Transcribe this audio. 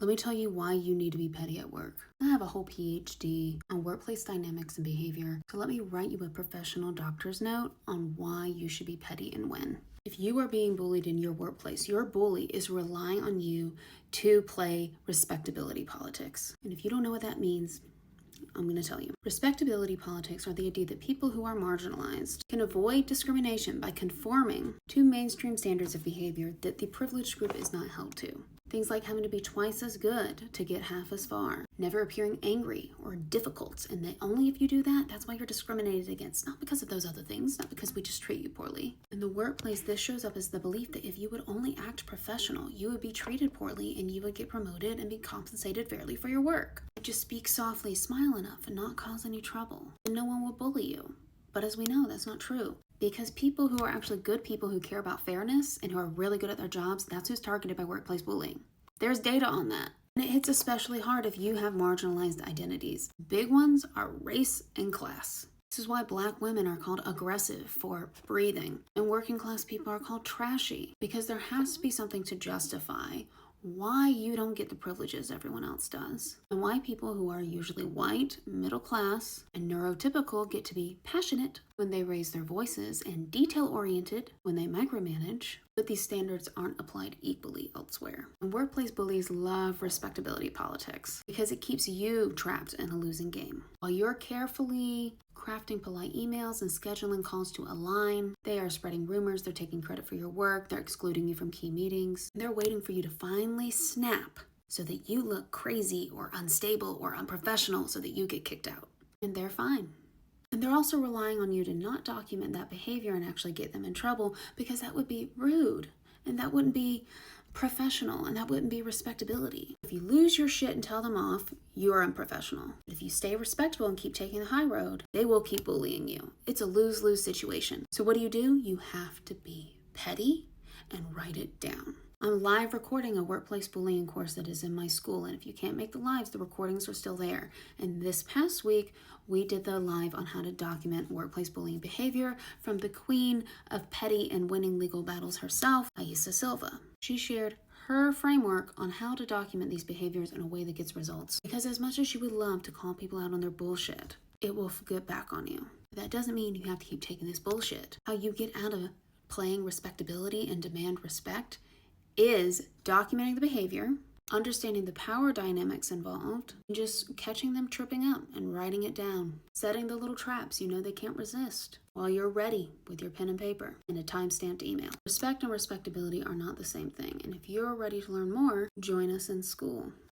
Let me tell you why you need to be petty at work. I have a whole Ph.D. on workplace dynamics and behavior, so let me write you a professional doctor's note on why you should be petty and when. If you are being bullied in your workplace, your bully is relying on you to play respectability politics. And if you don't know what that means, I'm going to tell you. Respectability politics are the idea that people who are marginalized can avoid discrimination by conforming to mainstream standards of behavior that the privileged group is not held to. Things like having to be twice as good to get half as far, never appearing angry or difficult, and that only if you do that, that's why you're discriminated against, not because of those other things, not because we just treat you poorly. In the workplace, this shows up as the belief that if you would only act professional, you would be treated poorly and you would get promoted and be compensated fairly for your work. Just speak softly, smile enough, and not cause any trouble, and no one will bully you. But as we know, that's not true. Because people who are actually good people who care about fairness and who are really good at their jobs, that's who's targeted by workplace bullying. There's data on that. And it hits especially hard if you have marginalized identities. Big ones are race and class. This is why Black women are called aggressive for breathing, and working class people are called trashy, because there has to be something to justify why you don't get the privileges everyone else does, and why people who are usually white, middle class, and neurotypical get to be passionate when they raise their voices and detail-oriented when they micromanage, but these standards aren't applied equally elsewhere. And workplace bullies love respectability politics because it keeps you trapped in a losing game. While you're carefully crafting polite emails and scheduling calls to align, they are spreading rumors, they're taking credit for your work, they're excluding you from key meetings, they're waiting for you to finally snap so that you look crazy or unstable or unprofessional so that you get kicked out. And they're fine. And they're also relying on you to not document that behavior and actually get them in trouble, because that would be rude and that wouldn't be professional and that wouldn't be respectability. If you lose your shit and tell them off, you're unprofessional. If you stay respectable and keep taking the high road, they will keep bullying you. It's a lose-lose situation. So what do? You have to be petty and write it down. I'm live recording a workplace bullying course that is in my school, and if you can't make the lives, the recordings are still there. And this past week, we did the live on how to document workplace bullying behavior from the queen of petty and winning legal battles herself, Aisa Silva. She shared her framework on how to document these behaviors in a way that gets results. Because as much as you would love to call people out on their bullshit, it will get back on you. That doesn't mean you have to keep taking this bullshit. How you get out of playing respectability and demand respect is documenting the behavior, understanding the power dynamics involved, and just catching them tripping up and writing it down, setting the little traps you know they can't resist while you're ready with your pen and paper and a time-stamped email. Respect and respectability are not the same thing, and if you're ready to learn more, join us in school.